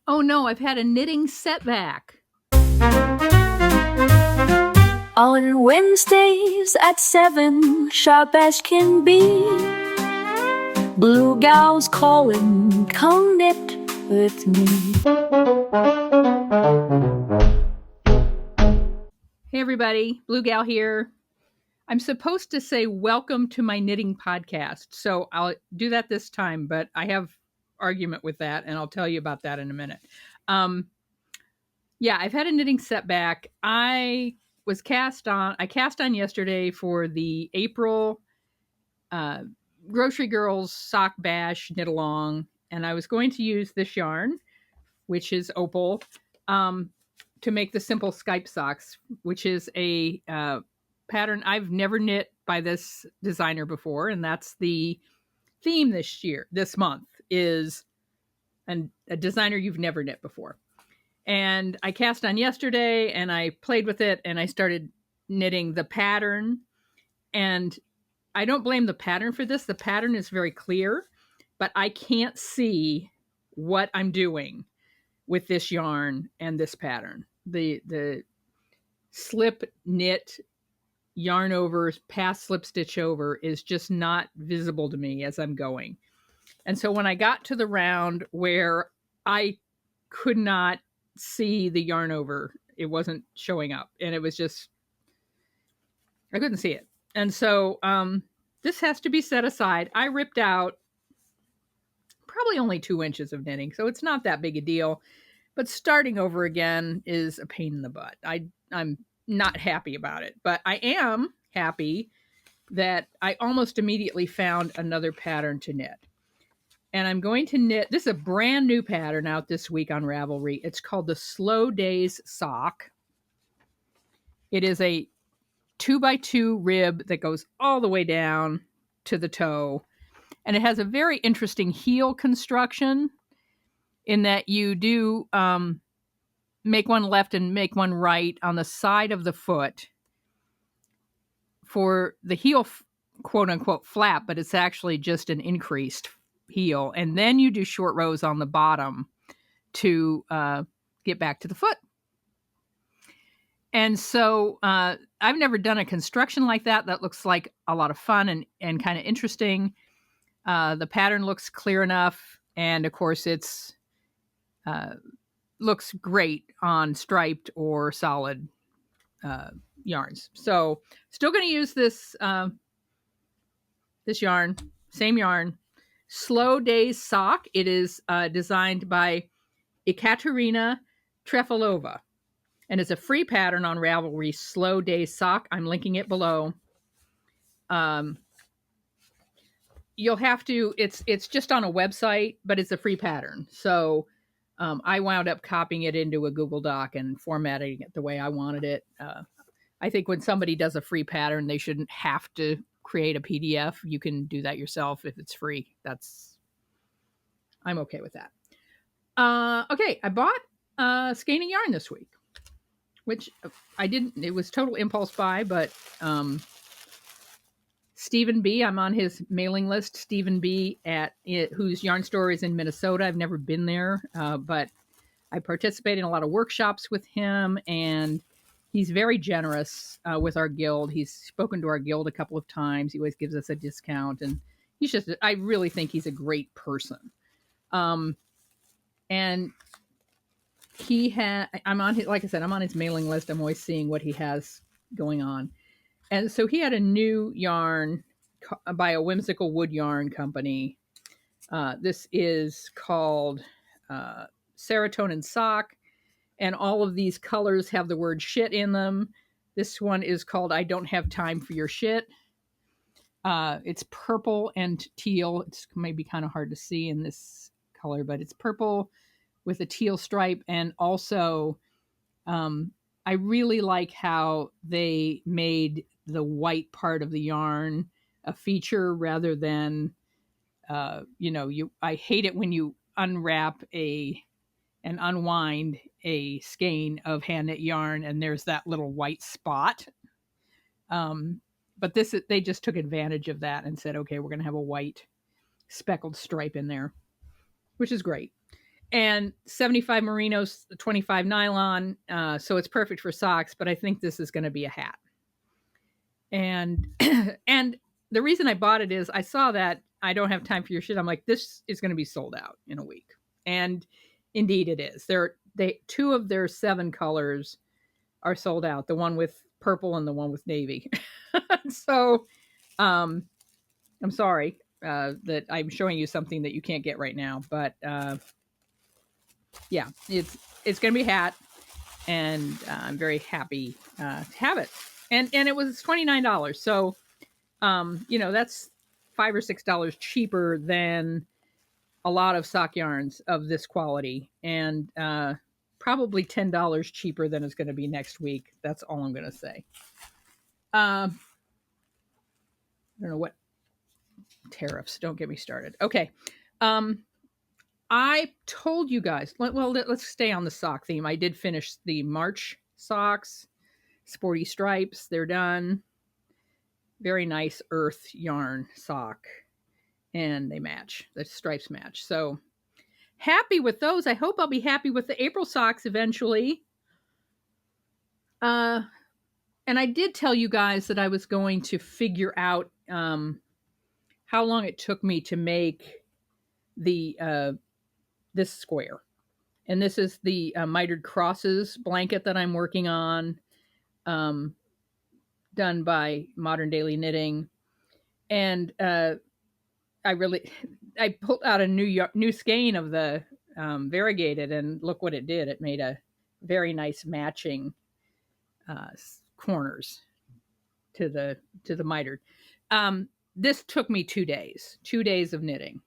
Oh no, I've had a knitting setback. On Wednesdays at 7, sharp as can be, Bluegal's calling, come knit with me. Hey everybody, Bluegal here. I'm supposed to say welcome to my knitting podcast, so I'll do that this time, but I have argument with that, and I'll tell you about that in a minute. Yeah, I've had a knitting setback. I cast on yesterday for the April uh, Grocery Girls Sock Bash knit along, and I was going to use this yarn, which is Opal, um, to make the simple Skype socks, which is a pattern I've never knit by this designer before, and that's the theme this month is a designer you've never knit before. And I cast on yesterday and I played with it and I started knitting the pattern. And I don't blame the pattern for this. The pattern is very clear, but I can't see what I'm doing with this yarn and this pattern. The slip knit yarn over pass slip stitch over is just not visible to me as I'm going. And so when I got to the round where I could not see the yarn over, it wasn't showing up and it was just I couldn't see it. And so this has to be set aside. I ripped out probably only 2 inches of knitting, so it's not that big a deal. But starting over again is a pain in the butt. I'm not happy about it, but I am happy that I almost immediately found another pattern to knit. And I'm going to knit, this is a brand new pattern out this week on Ravelry. It's called the Slow Days Sock. It is a 2x2 rib that goes all the way down to the toe. And it has a very interesting heel construction in that you do make one left and make one right on the side of the foot for the heel, quote unquote, flap, but it's actually just an increased heel. And then you do short rows on the bottom to get back to the foot. And so I've never done a construction like that. That looks like a lot of fun and kind of interesting. The pattern looks clear enough. And of course, it's looks great on striped or solid yarns. So still going to use this this yarn, same yarn, Slow Days Sock. It is designed by Ekaterina Trefilova. And it's a free pattern on Ravelry, Slow Days Sock. I'm linking it below. You'll have to, it's just on a website, but it's a free pattern. So I wound up copying it into a Google Doc and formatting it the way I wanted it. I think when somebody does a free pattern, they shouldn't have to create a PDF. You can do that yourself if it's free. I'm okay with that. Okay, I bought skein yarn this week, which I didn't, it was total impulse buy, but Stephen B, I'm on his mailing list, Stephen B whose yarn store is in Minnesota. I've never been there, but I participate in a lot of workshops with him, and he's very generous with our guild. He's spoken to our guild a couple of times. He always gives us a discount, and I really think he's a great person. And I'm on his, like I said, I'm on his mailing list. I'm always seeing what he has going on. And so he had a new yarn by a whimsical wood yarn company. This is called Serotonin Sock. And all of these colors have the word shit in them. This one is called I Don't Have Time for Your Shit. It's purple and teal. It's maybe kind of hard to see in this color, but it's purple with a teal stripe. And also, I really like how they made the white part of the yarn a feature rather than, I hate it when you unwrap and unwind a skein of hand knit yarn and there's that little white spot. But they just took advantage of that and said, okay, we're going to have a white speckled stripe in there, which is great. and 75 merinos, 25 nylon. So it's perfect for socks, but I think this is going to be a hat. And and the reason I bought it is I saw that I don't have time for your shit. I'm like, this is going to be sold out in a week, and indeed it is. They two of their 7 colors are sold out. The one with purple and the one with navy. So, um, I'm sorry that I'm showing you something that you can't get right now, but yeah, it's going to be a hat, and I'm very happy to have it. And it was $29, so that's $5 or $6 cheaper than a lot of sock yarns of this quality, and probably $10 cheaper than it's going to be next week. That's all I'm going to say. I don't know what tariffs. Don't get me started. Okay. I told you guys. Let's stay on the sock theme. I did finish the March socks, sporty stripes. They're done. Very nice earth yarn sock, and they match. The stripes match. So happy with those. I hope I'll be happy with the April socks eventually. And I did tell you guys that I was going to figure out how long it took me to make the this square. And this is the mitered crosses blanket that I'm working on, um, done by Modern Daily Knitting. And I pulled out a new skein of the variegated, and look what it did. It made a very nice matching uh, corners to the mitered. This took me 2 days of knitting,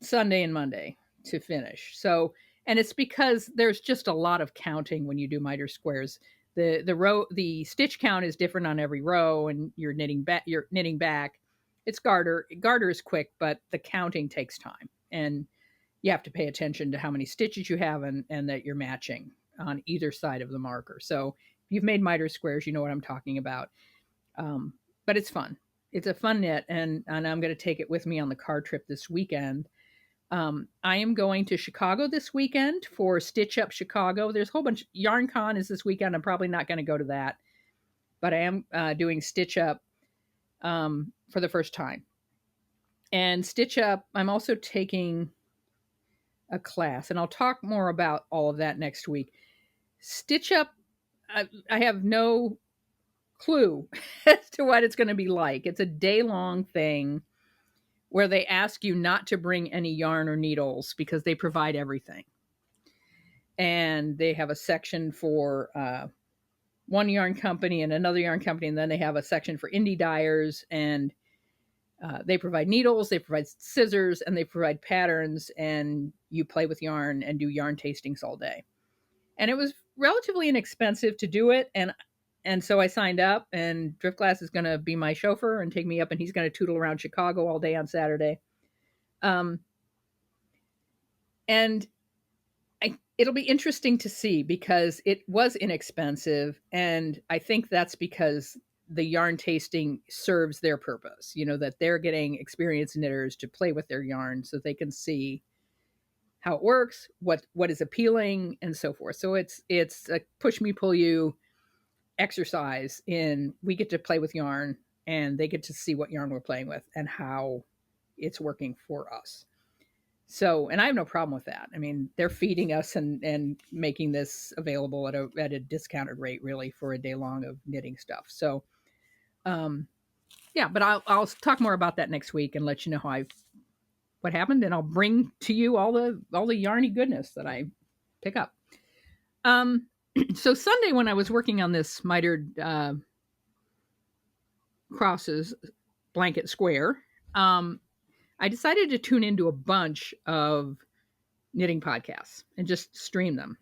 Sunday and Monday to finish. So, and it's because there's just a lot of counting when you do miter squares. The stitch count is different on every row, and you're knitting back. It's garter. Garter is quick, but the counting takes time, and you have to pay attention to how many stitches you have, and that you're matching on either side of the marker. So if you've made miter squares, you know what I'm talking about. But it's fun. It's a fun knit, and I'm going to take it with me on the car trip this weekend. I am going to Chicago this weekend for Stitch Up Chicago. There's a whole bunch. Yarn Con is this weekend. I'm probably not going to go to that, but I am doing Stitch Up for the first time. And Stitch Up, I'm also taking a class, and I'll talk more about all of that next week. Stitch Up, I have no clue as to what it's going to be like. It's a day-long thing where they ask you not to bring any yarn or needles because they provide everything. And they have a section for one yarn company and another yarn company, and then they have a section for indie dyers, and they provide needles, they provide scissors, and they provide patterns, and you play with yarn and do yarn tastings all day. And it was relatively inexpensive to do it, and so I signed up, and Driftglass is going to be my chauffeur and take me up, and he's going to tootle around Chicago all day on Saturday. And it'll be interesting to see because it was inexpensive, and I think that's because the yarn tasting serves their purpose, that they're getting experienced knitters to play with their yarn so they can see how it works, what is appealing, and so forth. So it's a push me, pull you exercise in we get to play with yarn, and they get to see what yarn we're playing with and how it's working for us. So, and I have no problem with that. I mean, they're feeding us and making this available at a discounted rate, really, for a day long of knitting stuff. So, yeah, but I'll talk more about that next week and let you know what happened, and I'll bring to you all the yarny goodness that I pick up. So Sunday, when I was working on this mitered crosses blanket square, I decided to tune into a bunch of knitting podcasts and just stream them.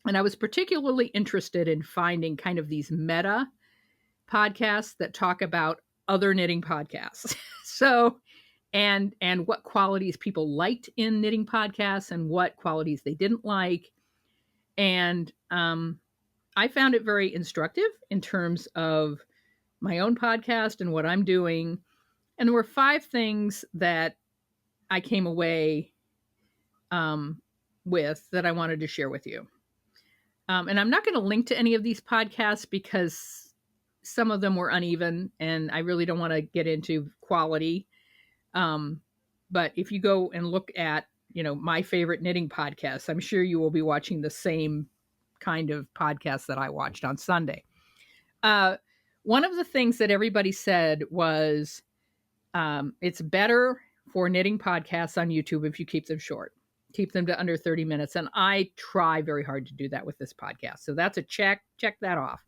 And I was particularly interested in finding kind of these meta podcasts that talk about other knitting podcasts. So, and what qualities people liked in knitting podcasts and what qualities they didn't like. And I found it very instructive in terms of my own podcast and what I'm doing. And there were 5 things that I came away um, with that I wanted to share with you. And I'm not going to link to any of these podcasts because some of them were uneven and I really don't want to get into quality. Um, but if you go and look at, my favorite knitting podcasts, I'm sure you will be watching the same kind of podcast that I watched on Sunday. Uh, One of the things that everybody said was it's better for knitting podcasts on YouTube if you keep them short, keep them to under 30 minutes. And I try very hard to do that with this podcast. So that's a check. Check that off.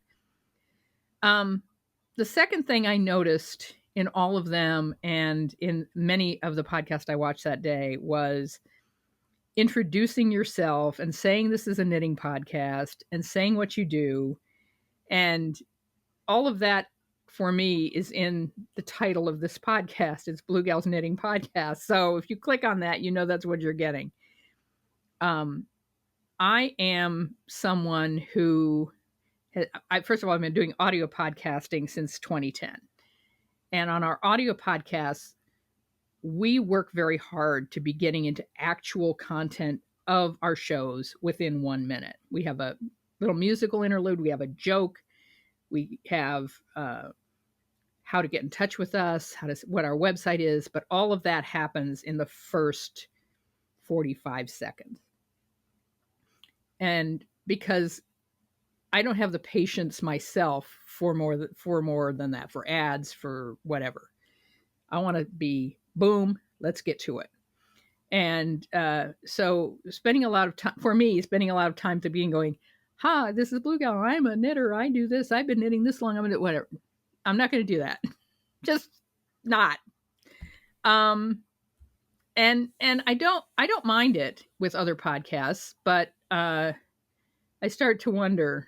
The second thing I noticed in all of them and in many of the podcasts I watched that day was introducing yourself and saying this is a knitting podcast and saying what you do. And all of that for me is in the title of this podcast. It's Bluegal's Knitting Podcast. So if you click on that, that's what you're getting. I am someone who, first of all, I've been doing audio podcasting since 2010. And on our audio podcasts, we work very hard to be getting into actual content of our shows within 1 minute. We have a little musical interlude. We have a joke. We have how to get in touch with us, what our website is, but all of that happens in the first 45 seconds. And because I don't have the patience myself for more than that, for ads, for whatever. I want to be boom, let's get to it. And so spending a lot of time to being going, hi, this is Bluegal. I'm a knitter. I do this. I've been knitting this long. I'm going to do whatever. I'm not going to do that. Just not. And I don't mind it with other podcasts, but I start to wonder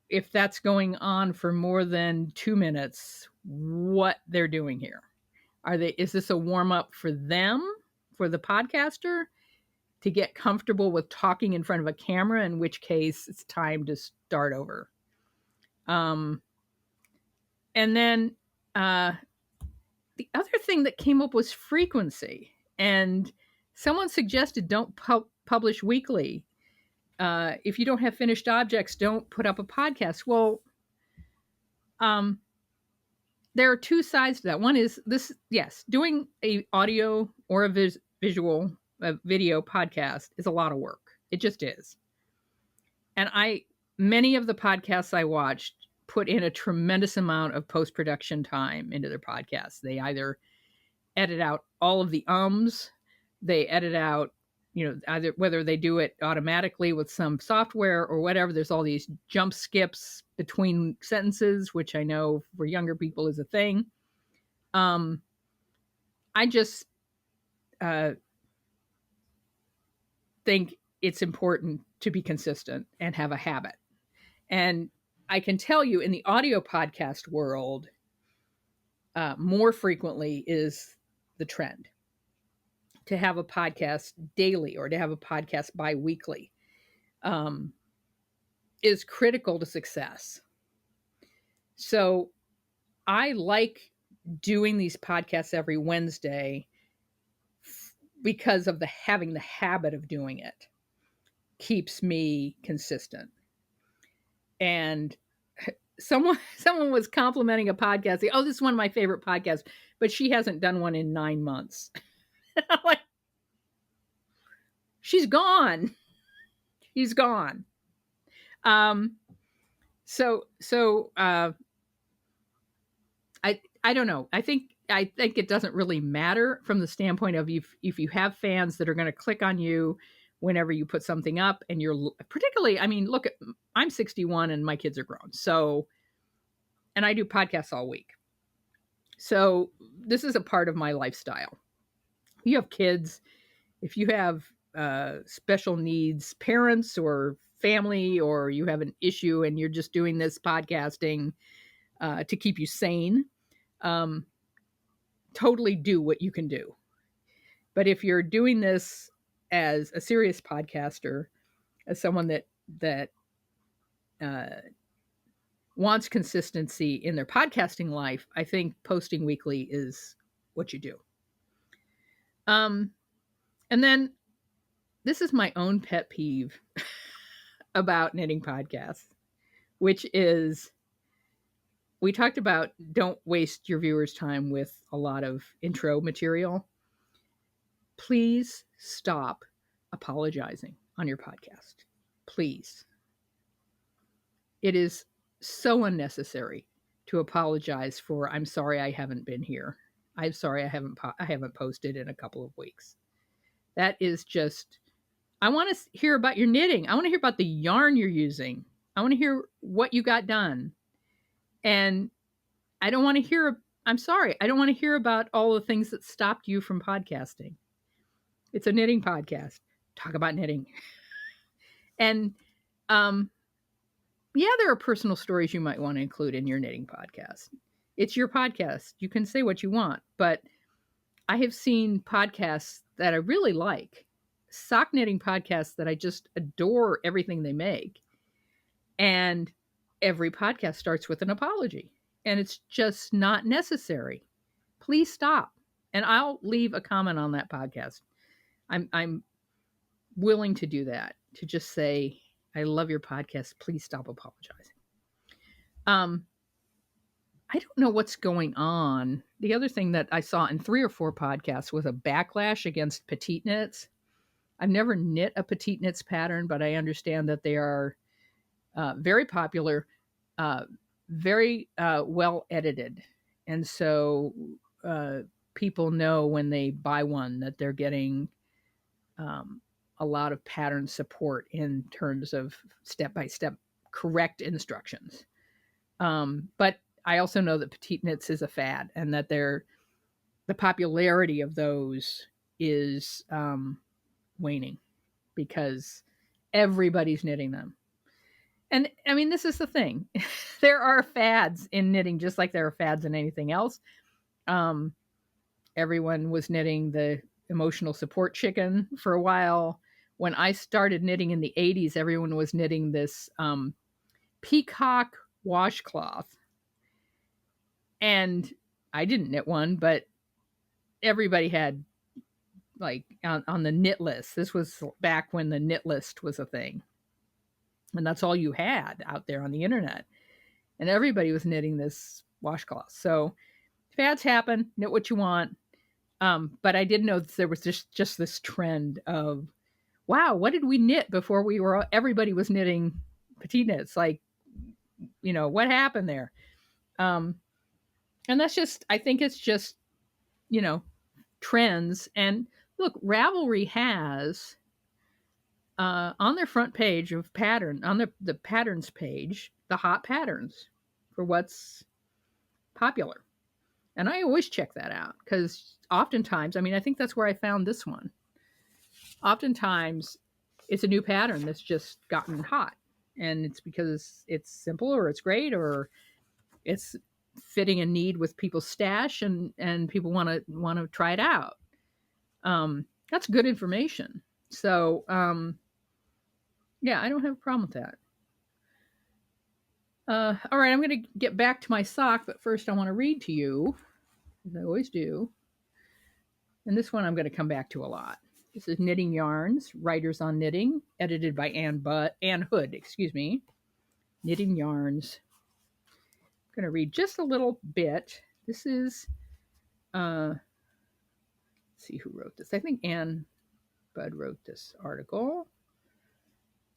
if that's going on for more than 2 minutes, what they're doing here. Is this a warm up for them, for the podcaster, to get comfortable with talking in front of a camera, in which case it's time to start over. And then the other thing that came up was frequency. And someone suggested don't publish weekly. If you don't have finished objects, don't put up a podcast. Well, there are two sides to that. One is this, yes, doing a audio or a visual, a video podcast is a lot of work. It just is. And many of the podcasts I watched put in a tremendous amount of post-production time into their podcasts. They either edit out all of the ums, they edit out, either whether they do it automatically with some software or whatever. There's all these jump skips between sentences, which I know for younger people is a thing. I just think it's important to be consistent and have a habit. And I can tell you in the audio podcast world, more frequently is the trend to have a podcast daily or to have a podcast bi-weekly is critical to success. So I like doing these podcasts every Wednesday because of having the habit of doing it keeps me consistent. And someone was complimenting a podcast. Oh, this is one of my favorite podcasts, but she hasn't done one in 9 months. I'm like, she's gone. He's gone. So I don't know. I think it doesn't really matter from the standpoint of if you have fans that are going to click on you whenever you put something up, and you're particularly, look, I'm 61 and my kids are grown. So, and I do podcasts all week. So this is a part of my lifestyle. You have kids, if you have special needs parents or family, or you have an issue and you're just doing this podcasting to keep you sane, totally do what you can do. But if you're doing this as a serious podcaster, as someone that wants consistency in their podcasting life, I think posting weekly is what you do. And then this is my own pet peeve about knitting podcasts, which is we talked about don't waste your viewers' time with a lot of intro material. Please stop apologizing on your podcast. Please. It is so unnecessary to apologize for I'm sorry I haven't been here. I'm sorry I haven't posted in a couple of weeks. That is just I want to hear about your knitting. I want to hear about the yarn you're using. I want to hear what you got done. And I don't want to hear I'm sorry. I don't want to hear about all the things that stopped you from podcasting. It's a knitting podcast. Talk about knitting. And yeah, there are personal stories you might want to include in your knitting podcast. It's your podcast. You can say what you want, but I have seen podcasts that I really like, sock knitting podcasts that I just adore everything they make. And every podcast starts with an apology, and it's just not necessary. Please stop. And I'll leave a comment on that podcast. I'm willing to do that, to just say, I love your podcast. Please stop apologizing. I don't know what's going on. The other thing that I saw in 3 or 4 podcasts was a backlash against petite knits. I've never knit a petite knits pattern, but I understand that they are very popular, very well edited. And so people know when they buy one that they're getting a lot of pattern support in terms of step-by-step correct instructions. But I also know that petite knits is a fad, and that the popularity of those is waning because everybody's knitting them. And I mean, this is the thing. There are fads in knitting, just like there are fads in anything else. Everyone was knitting the emotional support chicken for a while. When I started knitting in the 80s, everyone was knitting this peacock washcloth. And I didn't knit one, but everybody had, like, on the knit list. This was back when the knit list was a thing. And that's all you had out there on the internet. And everybody was knitting this washcloth. So fads happen, knit what you want. But I did know that there was just this trend of, wow, what did we knit before everybody was knitting petite knits? Like, what happened there? And that's just, I think it's just, trends. And look, Ravelry has on their front page of pattern, on the patterns page, the hot patterns for what's popular. And I always check that out because oftentimes, I mean, I think that's where I found this one. Oftentimes, it's a new pattern that's just gotten hot. And it's because it's simple or it's great or it's fitting a need with people's stash and people want to try it out. That's good information. So, yeah, I don't have a problem with that. All right, I'm going to get back to my sock, but first I want to read to you, as I always do. And this one I'm going to come back to a lot. This is Knitting Yarns, Writers on Knitting, edited by Ann Hood, Knitting Yarns. I'm going to read just a little bit. This is, let's see who wrote this. I think Ann Budd wrote this article.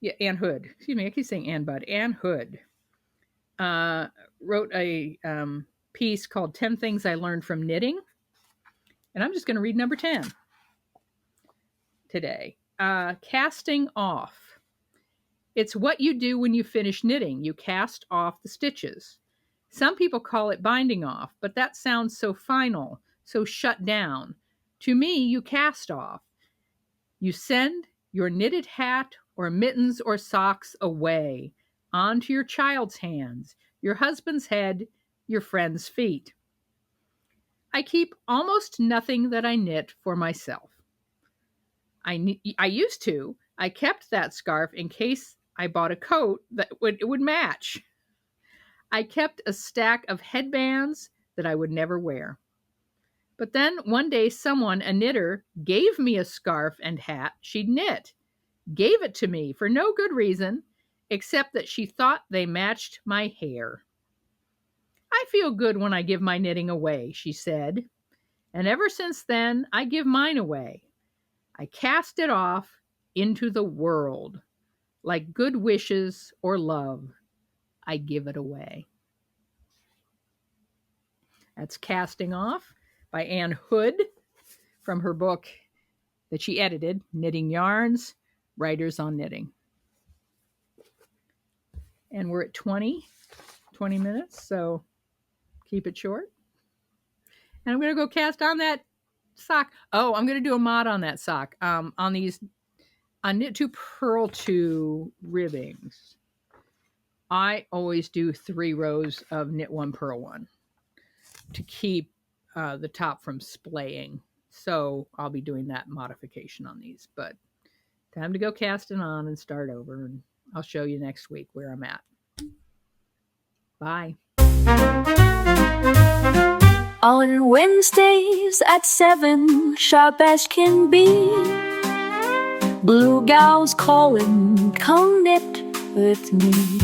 Yeah, Ann Hood. Excuse me, I keep saying Ann Budd. Ann Hood wrote a piece called 10 Things I Learned from Knitting. And I'm just going to read number 10 today. Casting off. It's what you do when you finish knitting. You cast off the stitches. Some people call it binding off, but that sounds so final, so shut down. To me, you cast off. You send your knitted hat or mittens or socks away onto your child's hands, your husband's head, your friend's feet. I keep almost nothing that I knit for myself. I used to. I kept that scarf in case I bought a coat that it would match. I kept a stack of headbands that I would never wear. But then one day someone, a knitter, gave me a scarf and hat she'd knit. Gave it to me for no good reason, except that she thought they matched my hair. I feel good when I give my knitting away, she said. And ever since then, I give mine away. I cast it off into the world. Like good wishes or love, I give it away. That's Casting Off by Anne Hood from her book that she edited, Knitting Yarns, Writers on Knitting. And we're at 20 minutes, so keep it short. And I'm going to go cast on that sock. Oh, I'm going to do a mod on that sock. On Knit 2 Purl 2 ribbings, I always do 3 rows of Knit 1 Purl 1 to keep the top from splaying. So I'll be doing that modification on these. But time to go casting on and start over. And I'll show you next week where I'm at. Bye. On Wednesdays at 7, sharp as can be, Bluegal's calling, come knit with me.